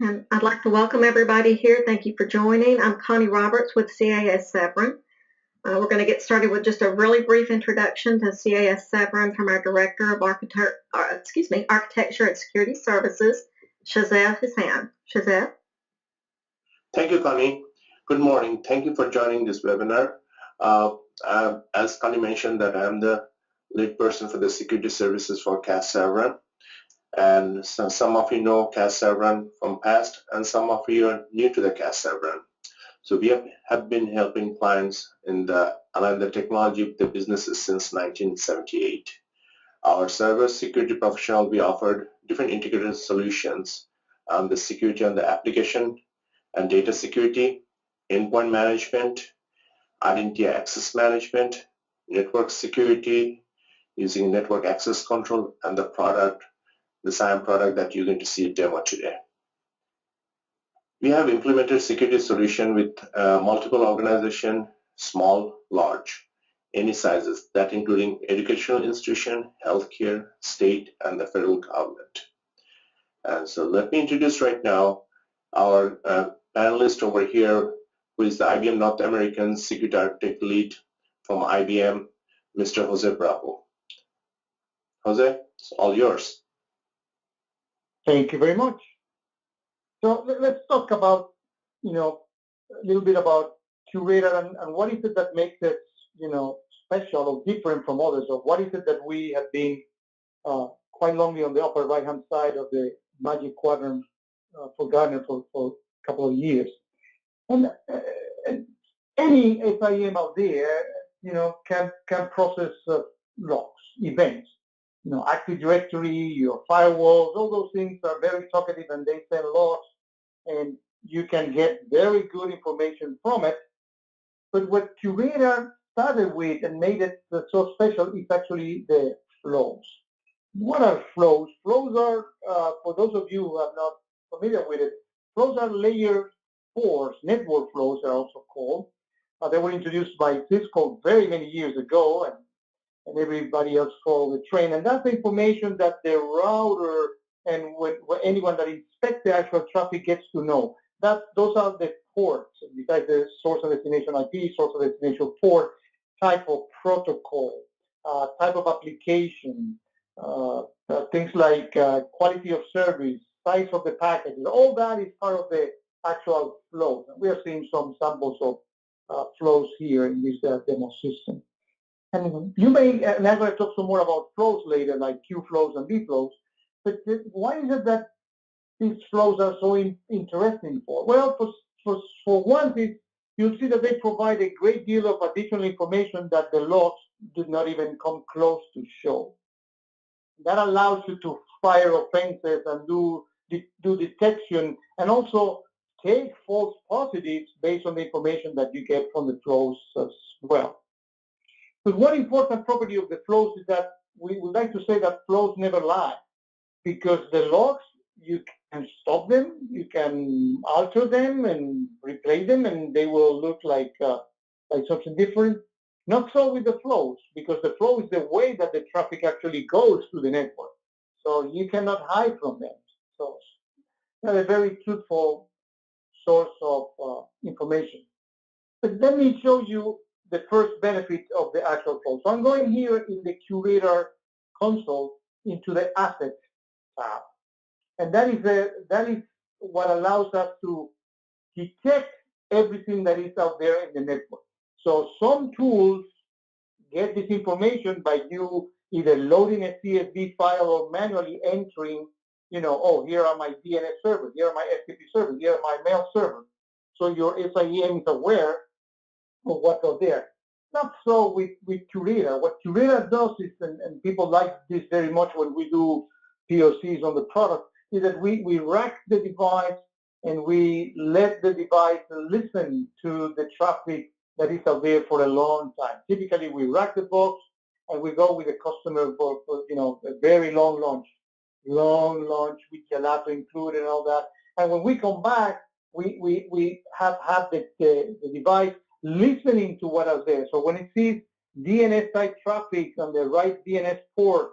And I'd like to welcome everybody here. Thank you for joining. I'm Connie Roberts with CAS Severn. We're going to get started with just a really brief introduction to CAS Severn from our Director of Architecture and Security Services, Shazev Hassan. Shazev? Thank you, Connie. Good morning. Thank you for joining this webinar. As Connie mentioned, that I'm the lead person for the security services for CAS Severn. And so some of you know CAS Severn from past, and some of you are new to the CAS Severn. So we have been helping clients in align the technology with the businesses since 1978. Our cyber security professional, we offered different integrated solutions on the security on the application and data security, endpoint management, identity access management, network security using network access control, and the SIAM product that you're going to see a demo today. We have implemented security solution with multiple organizations, small, large, any sizes, that including educational institution, healthcare, state, and the federal government. And so let me introduce right now our panelist over here, who is the IBM North American Security Architect Lead from IBM, Mr. Jose Bravo. Jose, it's all yours. Thank you very much. So let's talk about, a little bit about QRadar and what is it that makes it, special or different from others, or what is it that we have been quite longly on the upper right-hand side of the Magic Quadrant for Gartner for a couple of years. And any SIEM out there, can process logs, events. Active Directory, your firewalls, all those things are very talkative and they send logs, and you can get very good information from it. But what QRadar started with and made it so special is actually the flows. What are flows? Flows are, for those of you who are not familiar with it, flows are layer 4s, network flows are also called. They were introduced by Cisco very many years ago, and everybody else followed the train. And that's the information that the router and anyone that inspects the actual traffic gets to know. Those are the ports, besides the source and destination IP, source and destination port, type of protocol, type of application, things like quality of service, size of the packages. All that is part of the actual flows. And we are seeing some samples of flows here in this demo system. And you may, and I'm going to talk some more about flows later, like Q flows and B flows, but why is it that these flows are so interesting for? Well, for one thing, you'll see that they provide a great deal of additional information that the logs did not even come close to show. That allows you to fire offenses and do detection, and also take false positives based on the information that you get from the flows as well. But one important property of the flows is that we would like to say that flows never lie, because the logs, you can stop them, you can alter them and replay them, and they will look like something different. Not so with the flows, because the flow is the way that the traffic actually goes to the network. So you cannot hide from them. So they're a very truthful source of information. But let me show you the first benefit of the actual flow. So I'm going here in the QRadar console into the Assets tab. And that is what allows us to detect everything that is out there in the network. So some tools get this information by you either loading a CSV file or manually entering, oh, here are my DNS servers, here are my FTP servers, here are my mail servers. So your SIEM is aware of what's out there. Not so with QRadar. What QRadar does is, and people like this very much when we do POCs on the product, is that we rack the device and we let the device listen to the traffic that is out there for a long time. Typically, we rack the box and we go with the customer for a very long launch with gelato included and all that. And when we come back, we have the device listening to what is there. So when it sees DNS site traffic on the right DNS port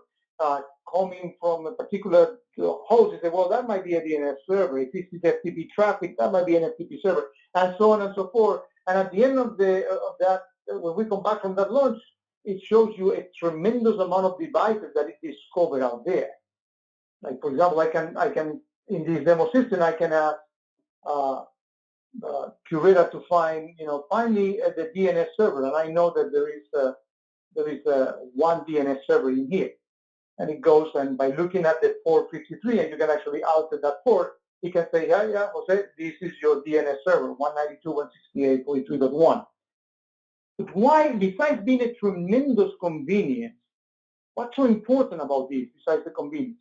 coming from a particular host, you say, well, that might be a DNS server. If this is FTP traffic, that might be an FTP server, and so on and so forth. And at the end of that, when we come back from that launch, it shows you a tremendous amount of devices that is discovered out there. Like, for example, I can in this demo system, I can ask QRadar to find me the DNS server, and I know that there is one DNS server in here. And it goes, and by looking at the port 53, and you can actually alter that port, it can say, yeah, Jose, this is your DNS server, 192.168.3.1. But why, besides being a tremendous convenience, what's so important about this besides the convenience?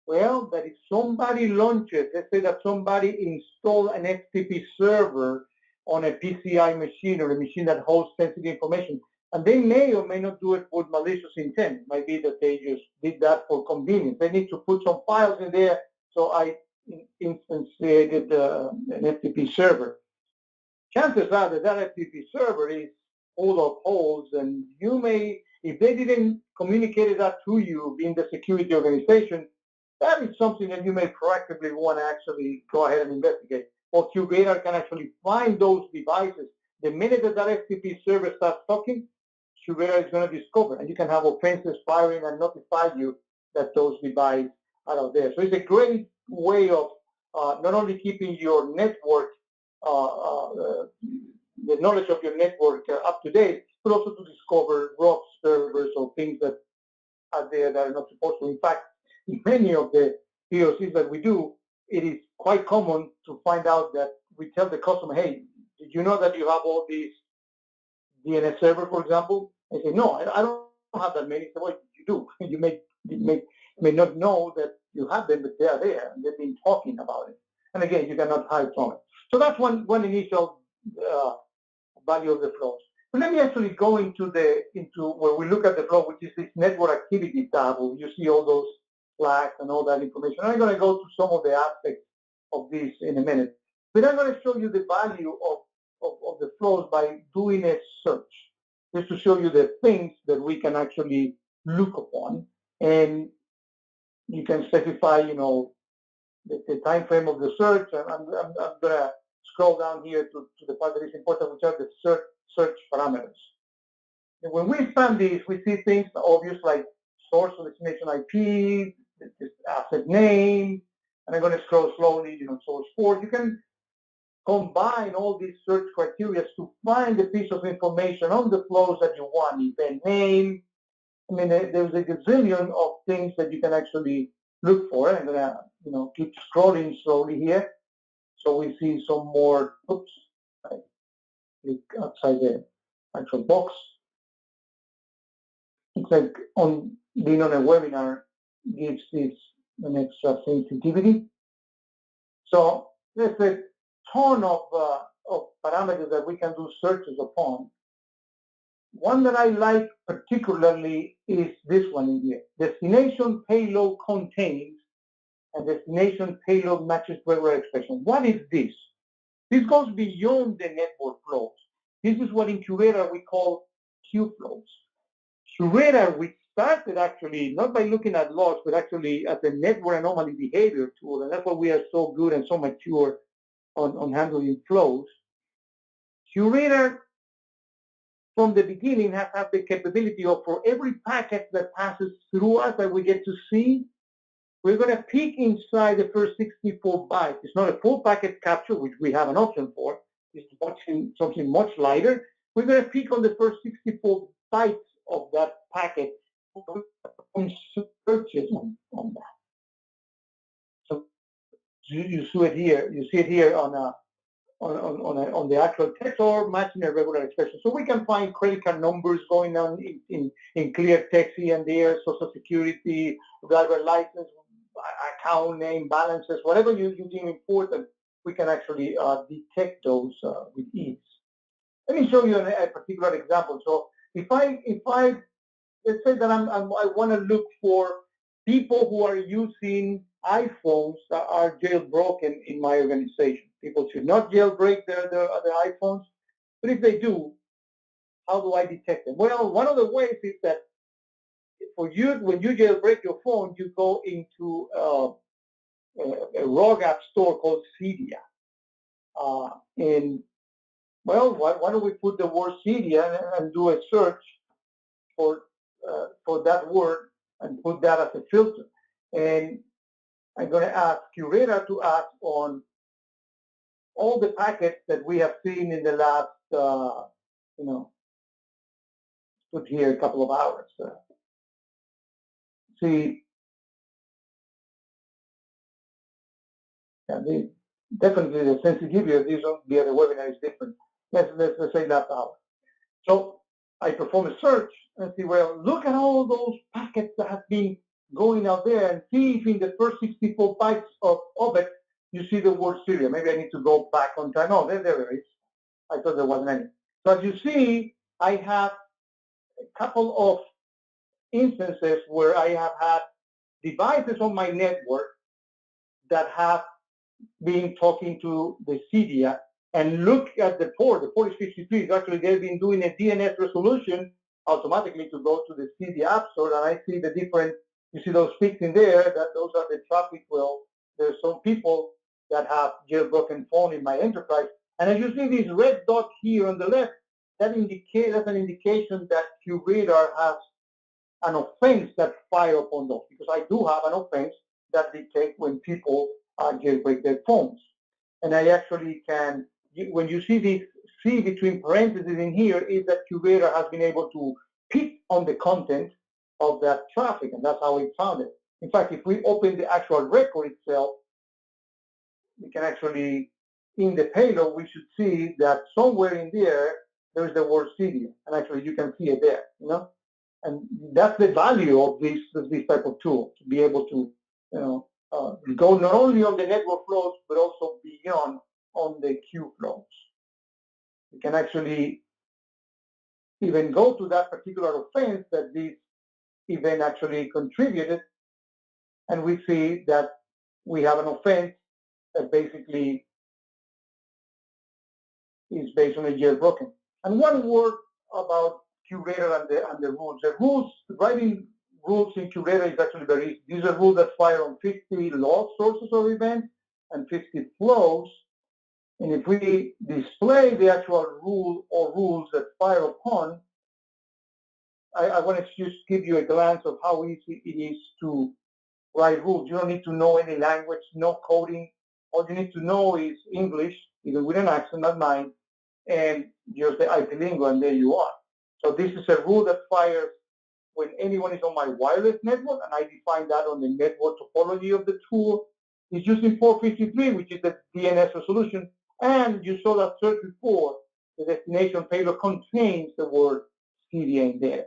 Well, that if somebody launches, let's say that somebody installed an FTP server on a PCI machine or a machine that holds sensitive information, and they may or may not do it with malicious intent. It might be that they just did that for convenience. They need to put some files in there, so I instantiated an FTP server. Chances are that that FTP server is full of holes, and you may, if they didn't communicate that to you, being the security organization, that is something that you may proactively want to actually go ahead and investigate. Or QRadar can actually find those devices. The minute that FTP server starts talking, QRadar is going to discover, and you can have offenses firing and notify you that those devices are out there. So it's a great way of not only keeping your network, the knowledge of your network up to date, but also to discover rogue servers or things that are there that are not supposed to. In fact, in many of the POCs that we do, it is quite common to find out that we tell the customer, hey, did you know that you have all these DNS servers, for example? They say, no, I don't have that many. So what you do? You may not know that you have them, but they are there, and they've been talking about it. And again, you cannot hide from it. So that's one initial value of the flows. But let me actually go into where we look at the flow, which is this network activity tab, where you see all those flags and all that information. I'm going to go to some of the aspects of this in a minute. But I'm going to show you the value of the flows by doing a search, just to show you the things that we can actually look upon. And you can specify, the time frame of the search. And I'm going to scroll down here to the part that is important, which are the search parameters. And when we expand these, we see things obvious like source or destination IP, this asset name, and I'm going to scroll slowly, source port. You can combine all these search criteria to find the piece of information on the flows that you want, event name. I mean, there's a gazillion of things that you can actually look for. I'm going to, keep scrolling slowly here. So we see some more, oops, I click outside the actual box. It's like being on a webinar gives this an extra sensitivity. So there's a ton of parameters that we can do searches upon. One that I like particularly is this one in here. Destination payload contains, and destination payload matches regular expression. What is this? This goes beyond the network flows. This is what in QRadar we call Q flows. QRadar, we started actually not by looking at logs, but actually at the network anomaly behavior tool, and that's why we are so good and so mature on handling flows. QRadar, from the beginning, has had the capability of, for every packet that passes through us that we get to see, we're going to peek inside the first 64 bytes. It's not a full packet capture, which we have an option for. It's something much lighter. We're going to peek on the first 64 bytes of that packet and searches on that. So you see it here. You see it here on the actual text or matching a regular expression. So we can find credit card numbers going on in clear text here and there, social security, driver license, account name, balances, whatever you deem important, we can actually detect those with ease. Let me show you a particular example. So if I let's say that I want to look for people who are using iPhones that are jailbroken in my organization. People should not jailbreak their iPhones, but if they do, how do I detect them? Well, one of the ways is that for you, when you jailbreak your phone, you go into a raw app store called Cydia. And well, why don't we put the word Cydia and do a search for that word and put that as a filter. And I'm going to ask QRadar to act on all the packets that we have seen in the last, put here a couple of hours. See, definitely the sensitivity of these on the other webinar is different. Let's say last hour. So I perform a search and see, well, look at all those packets that have been going out there and see if in the first 64 bytes of it, you see the word Syria. Maybe I need to go back on time. Oh, there it is. I thought there wasn't any. So as you see, I have a couple of instances where I have had devices on my network that have been talking to the Cydia and look at the port is 53. Actually, they've been doing a DNS resolution automatically to go to the Cydia App Store, and I see the different, you see those peaks in there, that those are the traffic. Well, there's some people that have jailbroken phone in my enterprise. And as you see this red dot here on the left, that's an indication that QRadar has an offense that fire upon those, because I do have an offense that detects when people jailbreak their phones. And I actually can, when you see this C between parentheses in here, is that QRadar has been able to pick on the content of that traffic, and that's how we found it. In fact, if we open the actual record itself, we can actually, in the payload, we should see that somewhere in there, there's the word Cydia, and actually you can see it there, And that's the value of this type of tool, to be able to, go not only on the network flows, but also beyond on the queue flows. You can actually even go to that particular offense that this event actually contributed, and we see that we have an offense that basically is based on a jailbroken. And one word about QRadar and the rules. The rules, writing rules in QRadar is actually very easy. These are rules that fire on 50 log sources of events and 50 flows. And if we display the actual rule or rules that fire upon, I want to just give you a glance of how easy it is to write rules. You don't need to know any language, no coding. All you need to know is English, even with an accent, not mine, and just the IP lingo, and there you are. So this is a rule that fires when anyone is on my wireless network, and I define that on the network topology of the tool. It's using 453, which is the DNS resolution, and you saw that search before. The destination payload contains the word Cydia in there.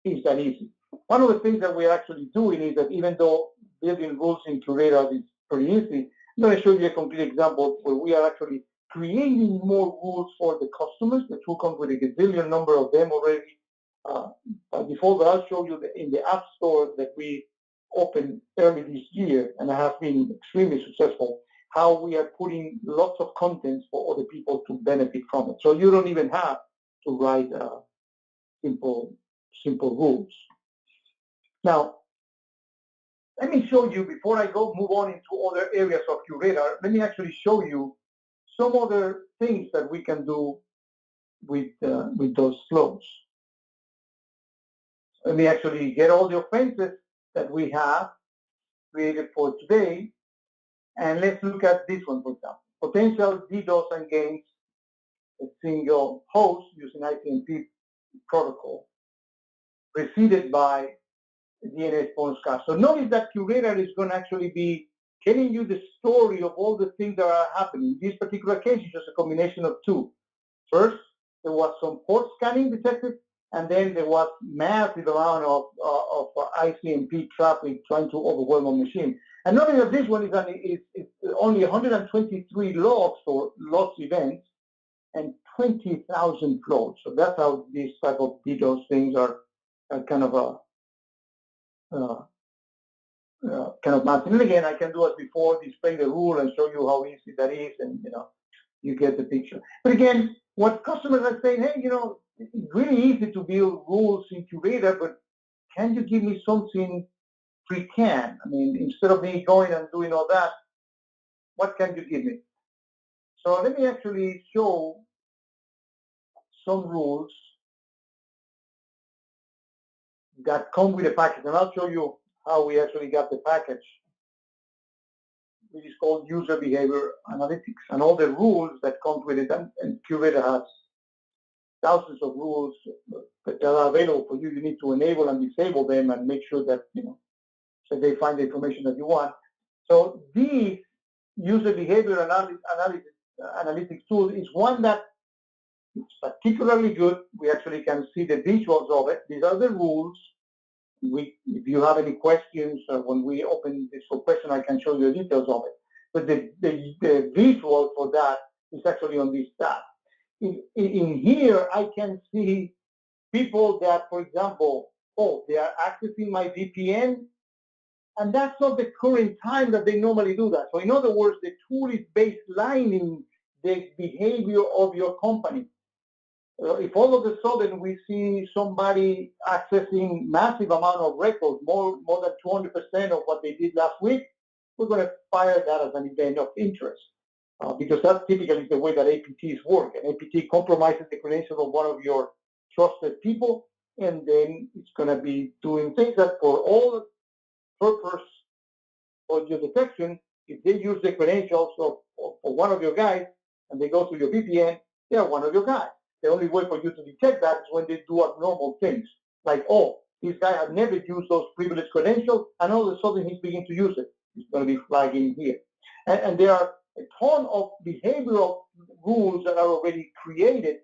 It's that easy. One of the things that we're actually doing is that even though building rules in QRadar is pretty easy, I'm going to show you a complete example where we are actually creating more rules for the customers. The tool comes with a gazillion number of them already by default, but I'll show you in the App Store that we opened early this year and have been extremely successful, how we are putting lots of contents for other people to benefit from it. So you don't even have to write simple rules. Now, let me show you, before I move on into other areas of QRadar, let me actually show you some other things that we can do with those flows. Let me actually get all the offenses that we have created for today, and let's look at this one, for example. Potential DDoS against a single host using ICMP protocol, preceded by DNS phone scan. So notice that QRadar is going to actually be telling you the story of all the things that are happening. In this particular case, it's just a combination of two. First, there was some port scanning detected, and then there was massive amount of ICMP traffic trying to overwhelm a machine. And notice that this one is only 123 logs or logs events and 20,000 flows. So that's how these type of DDoS things are kind of massive. And again, I can do as before, display the rule and show you how easy that is, and you get the picture. But again, what customers are saying, hey, it's really easy to build rules in QRadar, but can you give me something pre-canned? I mean, instead of me going and doing all that, what can you give me? So let me actually show some rules that come with the package, and I'll show you how we actually got the package, which is called user behavior analytics, and all the rules that come with it. And QRadar has thousands of rules that are available for you. You need to enable and disable them and make sure that, so they find the information that you want. So this user behavior analytics tool is one that is particularly good. We actually can see the visuals of it. These are the rules. If you have any questions, when we open this for question, I can show you the details of it. But the visual for that is actually on this tab. In here, I can see people that, for example, they are accessing my VPN, and that's not the current time that they normally do that. So in other words, the tool is baselining the behavior of your company. If all of a sudden we see somebody accessing massive amount of records, more than 200% of what they did last week, we're going to fire that as an event of interest. Because that's typically the way that APTs work. And APT compromises the credentials of one of your trusted people, and then it's going to be doing things that for all purpose of your detection, if they use the credentials of one of your guys and they go to your VPN, they are one of your guys. The only way for you to detect that is when they do abnormal things, like, this guy had never used those privileged credentials, and all of a sudden he's beginning to use it. It's going to be flagging here. And there are a ton of behavioral rules that are already created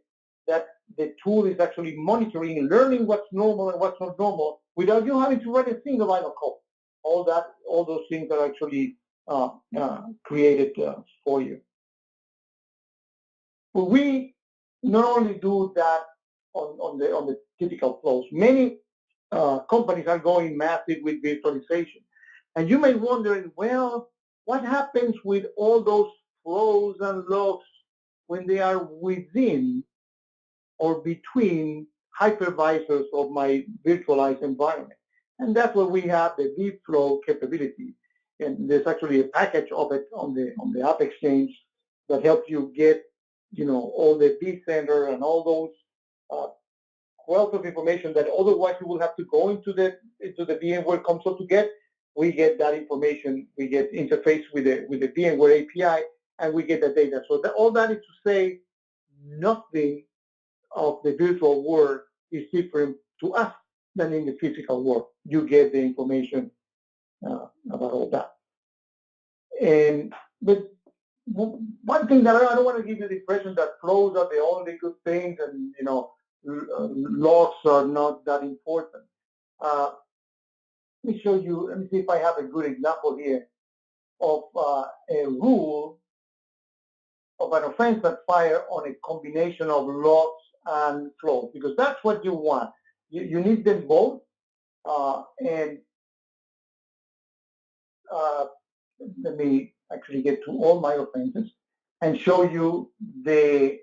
that the tool is actually monitoring and learning what's normal and what's not normal without you having to write a single line of code. All those things are actually created for you. But we not only do that on the typical flows. Many companies are going massive with virtualization. And you may wonder, well, what happens with all those flows and logs when they are within or between hypervisors of my virtualized environment? And that's where we have the vFlow capability. And there's actually a package of it on the App Exchange that helps you get, all the vCenter and all those wealth of information that otherwise you will have to go into the VMware console to get. We get that information. We get interface with the VMware API, and we get the data. So all that is to say, nothing of the virtual world is different to us than in the physical world. You get the information about all that. But one thing that I don't want to give you the impression that flows are the only good things, and logs are not that important. Let me show you. Let me see if I have a good example here of a rule of an offense that fire on a combination of logs and flows, because that's what you want. You need them both. Let me actually get to all my offenses and show you an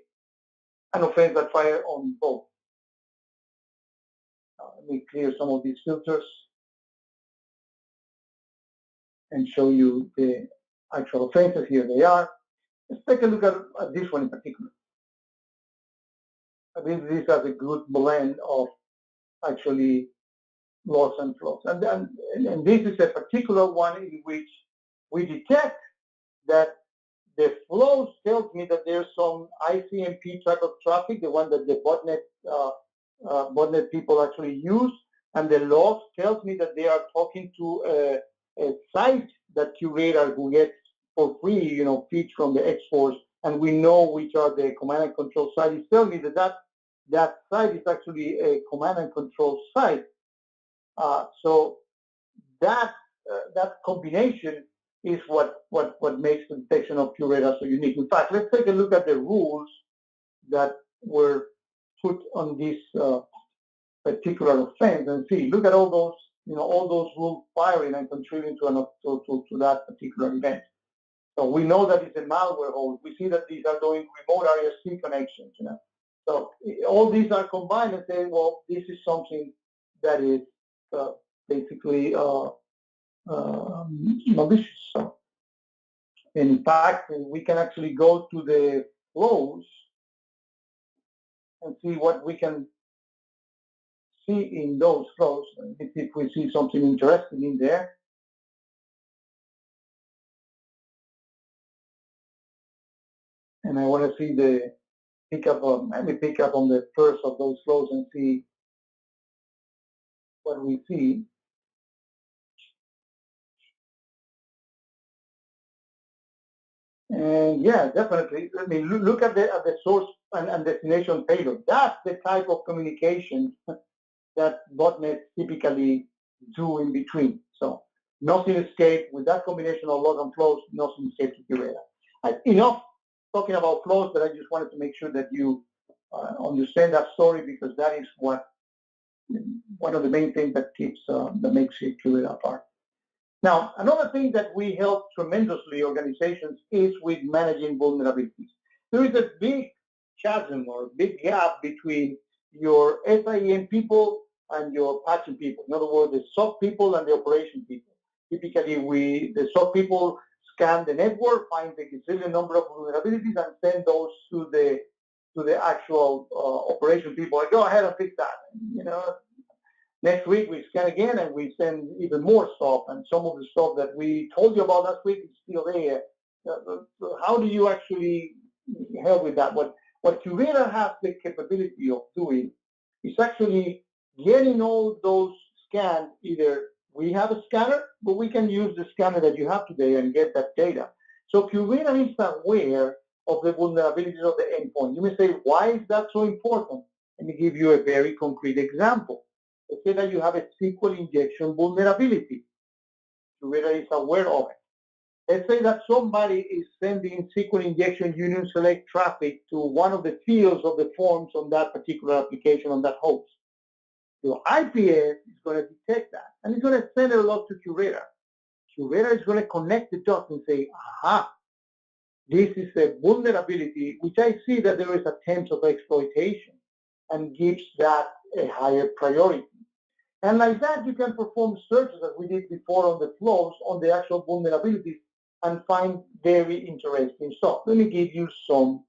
offense that fire on both. Let me clear some of these filters and show you the actual offenses. Here they are. Let's take a look at this one in particular. I think this has a good blend of actually logs and flows. And this is a particular one in which we detect that the flows tells me that there's some ICMP type of traffic, the one that the botnet people actually use, and the logs tells me that they are talking to a site that QRadar who gets for free, feeds from the exports, and we know which are the command and control sites. It's telling me that site is actually a command and control site. So that combination is what makes the detection of QRadar so unique. In fact, let's take a look at the rules that were put on this particular offense and see. Look at all those rules firing and contributing to that particular event. So we know that it's a malware host. We see that these are doing remote IRC connections. So all these are combined and say, well, this is something that is basically malicious. So, in fact, we can actually go to the flows and see what we can see in those flows. If we see something interesting in there. And I want to see the let me pick up on the first of those flows and see what we see. And yeah, definitely. I mean, look at the source and destination payload. That's the type of communication that botnets typically do in between. So nothing escaped with that combination of log and flows. Nothing escaped to QRadar. Enough talking about flows, but I just wanted to make sure that you understand that story, because that is one of the main things that keeps that makes it QRadar apart. Now, another thing that we help tremendously organizations is with managing vulnerabilities. There is a big chasm or big gap between your SIEM people and your patching people. In other words, the SOC people and the operation people. Typically, the SOC people scan the network, find the gazillion number of vulnerabilities, and send those to the actual operation people. Like, go ahead and fix that. You know, next week we scan again and we send even more stuff, and some of the stuff that we told you about last week is still there. How do you actually help with that? What QRadar has the capability of doing is actually getting all those scanned. Either we have a scanner, but we can use the scanner that you have today and get that data. So QRadar is aware of the vulnerabilities of the endpoint. You may say, why is that so important? Let me give you a very concrete example. Let's say that you have a SQL injection vulnerability. QRadar is aware of it. Let's say that somebody is sending SQL injection union select traffic to one of the fields of the forms on that particular application on that host. Your IPS is going to detect that, and it's going to send a log to QRadar. QRadar is going to connect the dots and say, aha, this is a vulnerability, which I see that there is attempts of exploitation, and gives that a higher priority. And like that, you can perform searches as we did before on the flows on the actual vulnerabilities and find very interesting stuff. Let me give you some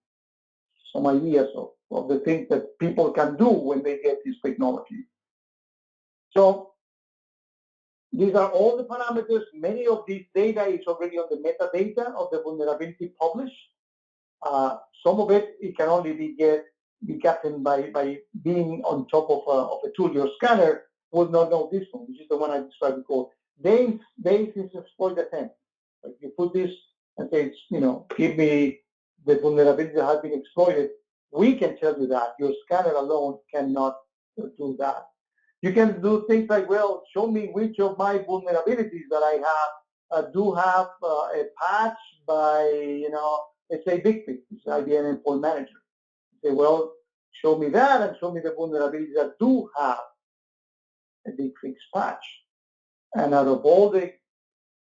ideas of the things that people can do when they get this technology. So these are all the parameters. Many of these data is already on the metadata of the vulnerability published. Some of it can only be gotten by being on top of a tool. Your scanner would not know this one, which is the one I described before. Base is exploit attempt. Like you put this and say, give me the vulnerability that has been exploited. We can tell you that. Your scanner alone cannot do that. You can do things like, well, show me which of my vulnerabilities that I have do have a patch by, let's say BigFix, which is IBM Endpoint Manager. You say, well, show me that and show me the vulnerabilities that do have a BigFix patch. And out of all the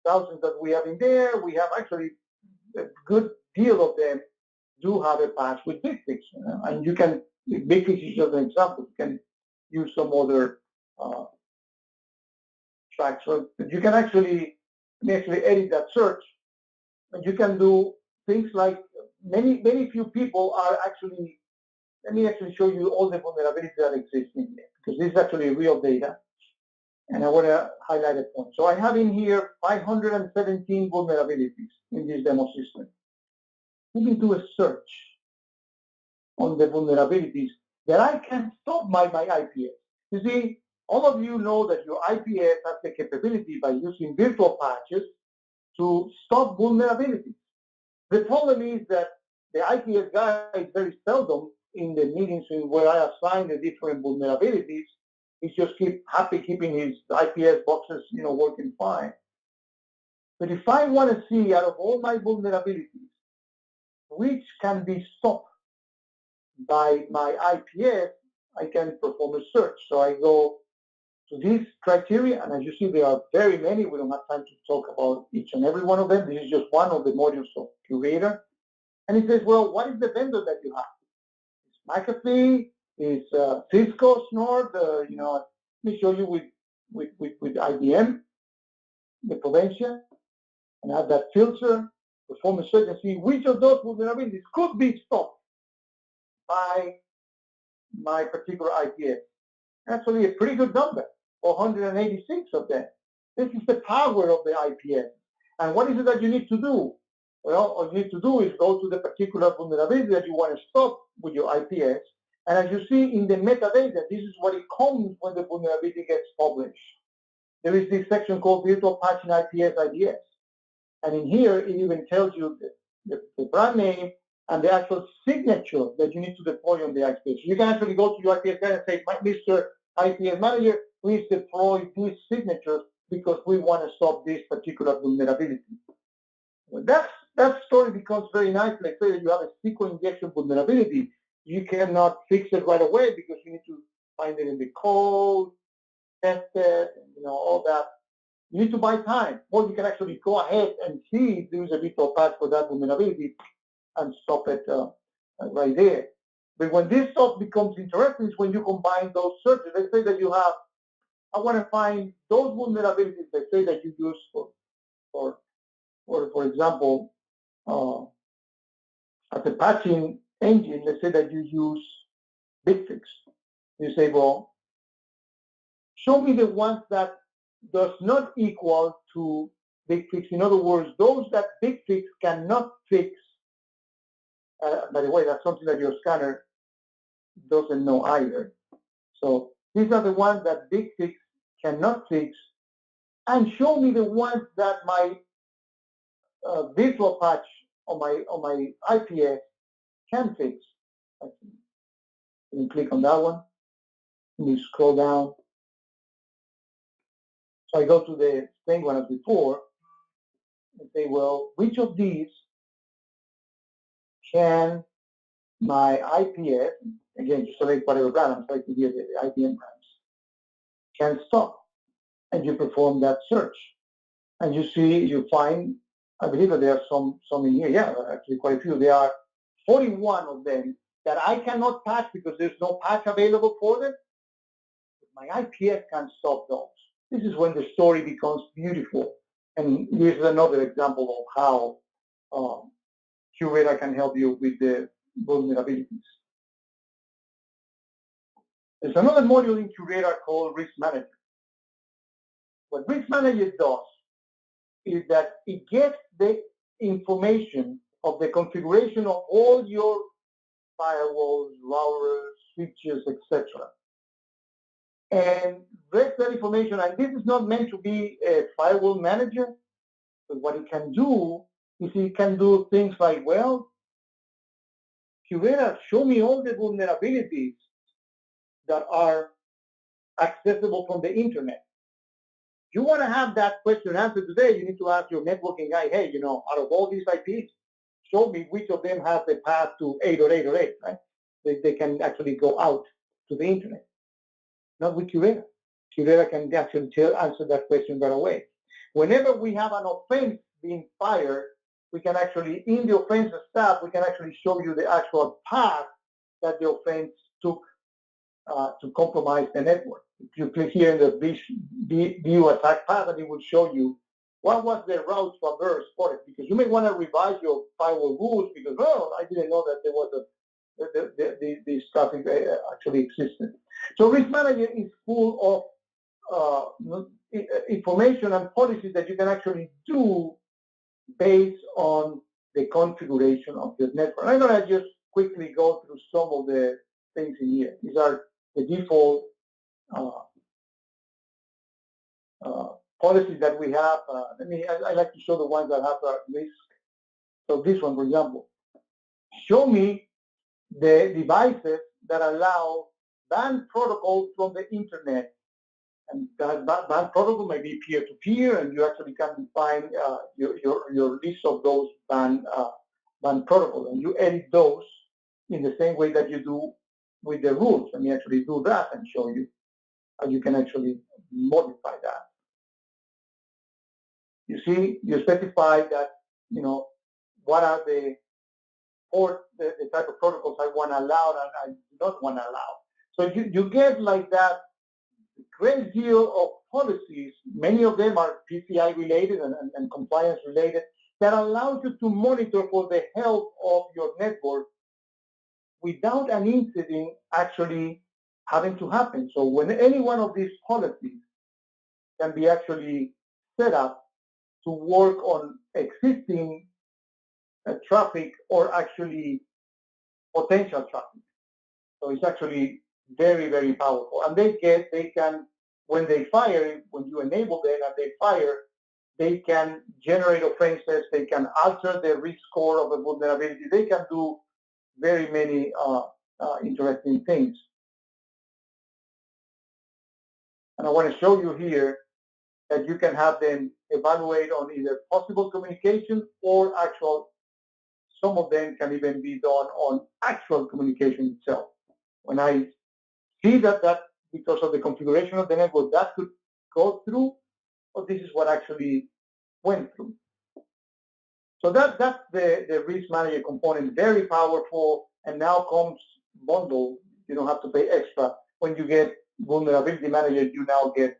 thousands that we have in there, we have actually a good deal of them do have a patch with BigFix. And you can, BigFix is just an example. You can use some other tracks. So you can actually edit that search. And you can do things like very few people are actually, let me actually show you all the vulnerabilities that exist in there, because this is actually real data. And I want to highlight a point. So I have in here 517 vulnerabilities in this demo system. Let me do a search on the vulnerabilities that I can stop my IPS. You see, all of you know that your IPS has the capability by using virtual patches to stop vulnerabilities. The problem is that the IPS guy is very seldom in the meetings where I assign the different vulnerabilities. He's just keeping his IPS boxes, working fine. But if I want to see out of all my vulnerabilities, which can be stopped by my IPS, I can perform a search. So I go to these criteria, and as you see, there are very many. We don't have time to talk about each and every one of them. This is just one of the modules of QRadar. And it says, well, what is the vendor that you have? It's McAfee, it's Cisco, Snort, let me show you with with IBM, the prevention, and add that filter, perform a search and see which of those vulnerabilities could be stopped by my particular IPS. Actually, a pretty good number, 486 of them. This is the power of the IPS. And what is it that you need to do? Well, all you need to do is go to the particular vulnerability that you want to stop with your IPS. And as you see in the metadata, this is what it comes when the vulnerability gets published. There is this section called Virtual Patching IPS IDS. And in here, it even tells you the brand name and the actual signature that you need to deploy on the IPS. You can actually go to your IPS guy and say, Mr. IPS manager, please deploy this signature because we want to stop this particular vulnerability. Well, that story becomes very nice. Let's say that you have a SQL injection vulnerability. You cannot fix it right away because you need to find it in the code, test it, all that. You need to buy time. Or you can actually go ahead and see if there is a virtual patch for that vulnerability and stop it right there. But when this stuff becomes interesting is when you combine those searches. Let's say that you have, I want to find those vulnerabilities, let's say that you use for example, as a patching engine, let's say that you use BigFix. You say, well, show me the ones that does not equal to BigFix. In other words, those that BigFix cannot fix. By the way, that's something that your scanner doesn't know either. So these are the ones that BigFix cannot fix, and show me the ones that my virtual patch on my IPS can fix. You click on that one. You scroll down. So I go to the same one as before and say, well, which of these can my IPS, again, you select whatever brand, I'm trying to get the IBM brands, can stop. And you perform that search. And you find, I believe that there are some in here. Yeah, actually quite a few. There are 41 of them that I cannot patch because there's no patch available for them. My IPS can stop those. This is when the story becomes beautiful. And here's another example of how QRadar can help you with the vulnerabilities. There's another module in QRadar called Risk Manager. What Risk Manager does is that it gets the information of the configuration of all your firewalls, routers, switches, etc. And reads that information, and this is not meant to be a firewall manager, but what it can do is it can do things like, well, QRadar, show me all the vulnerabilities that are accessible from the internet. You want to have that question answered today, you need to ask your networking guy, hey, out of all these IPs, show me which of them has a path to 808, right? They can actually go out to the internet. Not with QRadar. QRadar can actually answer that question right away. Whenever we have an offense being fired, we can actually, in the offense tab, we can actually show you the actual path that the offense took to compromise the network. If you click here in the view attack path, and it will show you what was the route traversed for it, because you may want to revise your firewall rules because, oh, I didn't know that there was this traffic actually existed. So Risk Manager is full of information and policies that you can actually do based on the configuration of the network. I'm going to just quickly go through some of the things in here. These are the default policies that we have. I like to show the ones that have risk. So this one, for example, show me the devices that allow banned protocols from the internet. And that banned protocol may be peer-to-peer, and you actually can define your list of those banned protocols, and you edit those in the same way that you do with the rules. Let me actually do that and show you how you can actually modify that. You see, you specify that, what are the type of protocols I want to allow and I do not want to allow. So you get like that great deal of policies, many of them are PCI related and compliance related, that allows you to monitor for the health of your network without an incident actually having to happen. So when any one of these policies can be actually set up to work on existing traffic or actually potential traffic. So it's actually very, very powerful. And they can, when they fire, when you enable them and they fire, they can generate offenses, they can alter the risk score of a vulnerability, they can do very many interesting things. And I want to show you here that you can have them evaluate on either possible communication or actual, some of them can even be done on actual communication itself. When I see that because of the configuration of the network, that could go through, or this is what actually went through. So that's the risk manager component, very powerful, and now comes bundled. You don't have to pay extra. When you get vulnerability manager, you now get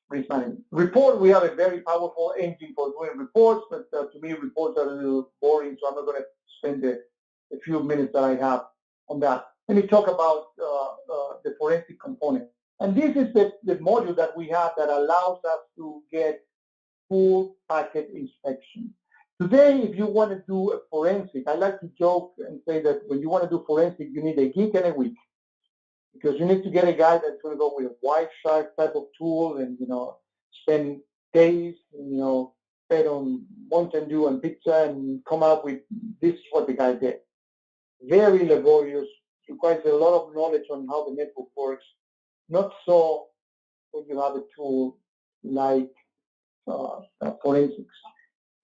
risk management. Report, we have a very powerful engine for doing reports, but to me, reports are a little boring, so I'm not going to spend the few minutes that I have on that. Let me talk about the forensic component. And this is the module that we have that allows us to get full packet inspection. Today, if you want to do a forensic, I like to joke and say that when you want to do forensic, you need a geek and a week, because you need to get a guy that's going to go with a Wireshark type of tool and, spend days, fed on Mountain Dew and pizza and come up with this is what the guy did. Very laborious, requires a lot of knowledge on how the network works. Not so when you have a tool like forensics.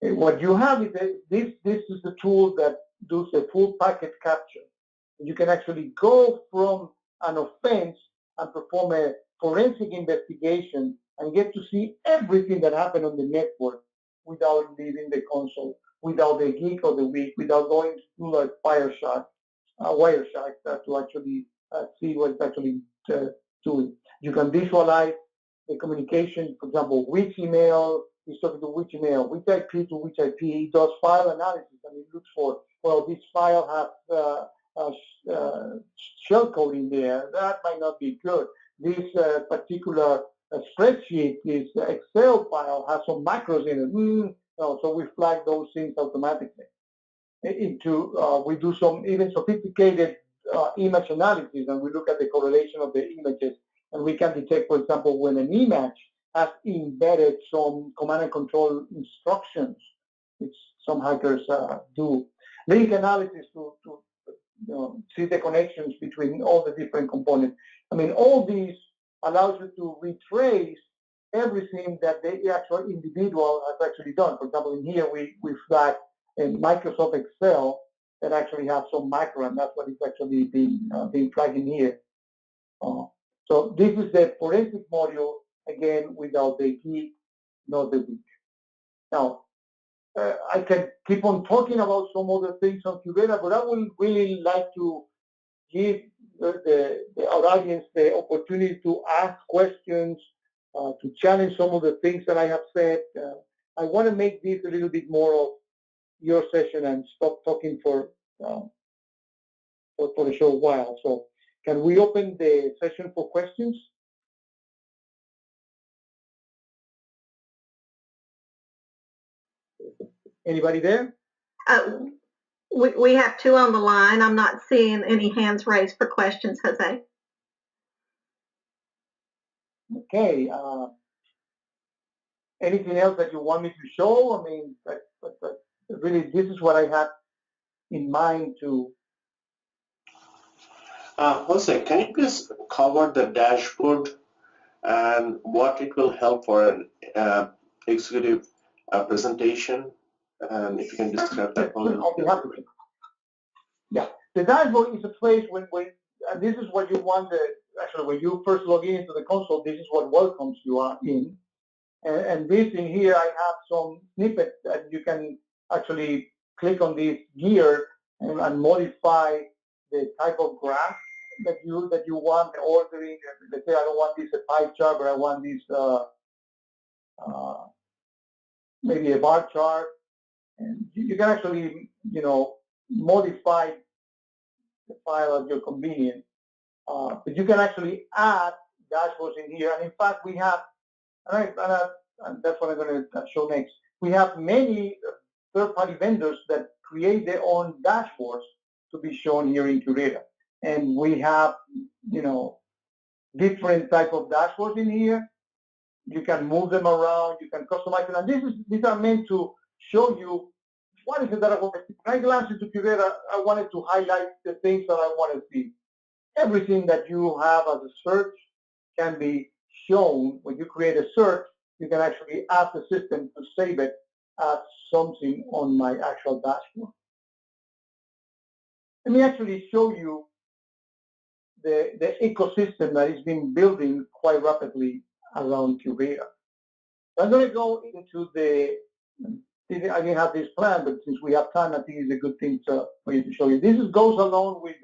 What you have is this is the tool that does the full packet capture. You can actually go from an offense and perform a forensic investigation and get to see everything that happened on the network without leaving the console, without the geek or the week, without going to like Wireshark to actually see what it's actually doing. You can visualize the communication, for example, which email is talking to which email, which IP to which IP. It does file analysis and it looks for, well, this file has shell code in there. That might not be good. This particular spreadsheet, this Excel file has some macros in it. No, so we flag those things automatically. We do some even sophisticated image analysis, and we look at the correlation of the images, and we can detect, for example, when an image has embedded some command and control instructions, which some hackers do. Link analysis to see the connections between all the different components. I mean, all these allows you to retrace everything that the actual individual has actually done. For example, in here we flag in Microsoft Excel that actually have some macro, and that's what is actually being flagged in here. So this is the forensic module, again, without the geek, not the weak. Now, I can keep on talking about some other things on QRadar, but I would really like to give our audience the opportunity to ask questions, to challenge some of the things that I have said. I want to make this a little bit more of your session and stop talking for a short while. So can we open the session for questions? Anybody there? We have two on the line. I'm not seeing any hands raised for questions, Jose. Okay. Anything else that you want me to show? I mean, really, this is what I had in mind to. Jose, can you please cover the dashboard and what it will help for an executive presentation? And if you can describe that. I'll be happy to. Yeah, the dashboard is a place when and this is what you want. Actually, when you first log into the console, this is what welcomes you are in. And this in here, I have some snippets that you can actually click on this gear and modify the type of graph that you want ordering. Let's say I don't want this a pie chart, but I want this maybe a bar chart, and you can actually modify the file at your convenience. But you can actually add dashboards in here, and in fact we have, and that's what I'm going to show next. We have many third-party vendors that create their own dashboards to be shown here in QRadar. And we have, different type of dashboards in here. You can move them around, you can customize them, and these are meant to show you what is it that I want to see. When I glance into QRadar, I wanted to highlight the things that I want to see. Everything that you have as a search can be shown. When you create a search, you can actually ask the system to save it as something on my actual dashboard. Let me actually show you the ecosystem that is being building quite rapidly around QRadar. I'm going to go into I didn't have this plan, but since we have time, I think it's a good thing for you to show you. This goes along with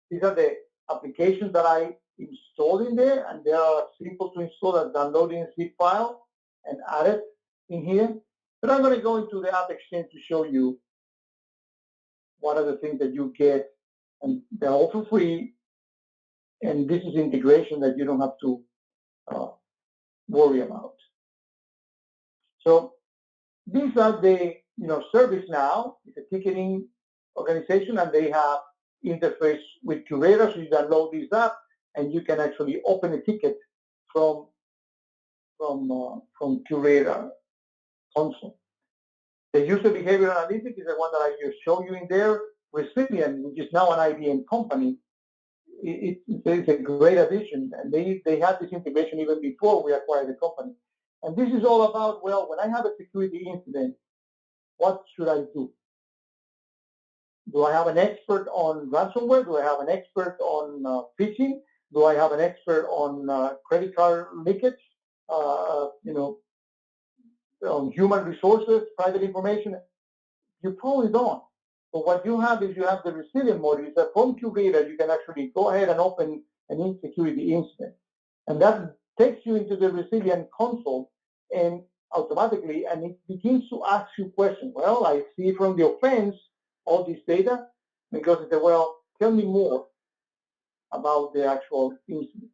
these are the applications that I installed in there, and they are simple to install as downloading a zip file and add it in here. But I'm going to go into the App Exchange to show you what are the things that you get, and they're all for free. And this is integration that you don't have to worry about. So these are the, ServiceNow. It's a ticketing organization, and they have interface with QRadar, so you download this app, and you can actually open a ticket from QRadar console. The user behavior analytics is the one that I just showed you in there. Resilient, which is now an IBM company, it's a great addition, and they had this integration even before we acquired the company. And this is all about, well, when I have a security incident, what should I do? Do I have an expert on ransomware? Do I have an expert on phishing? Do I have an expert on credit card leakage? On human resources, private information? You probably don't. But what you have is you have the resilient mode. Is that from QRadar, you can actually go ahead and open an insecurity incident. And that takes you into the resilient console and automatically, and it begins to ask you questions. Well, I see from the offense all this data, because it says, well, tell me more about the actual incident.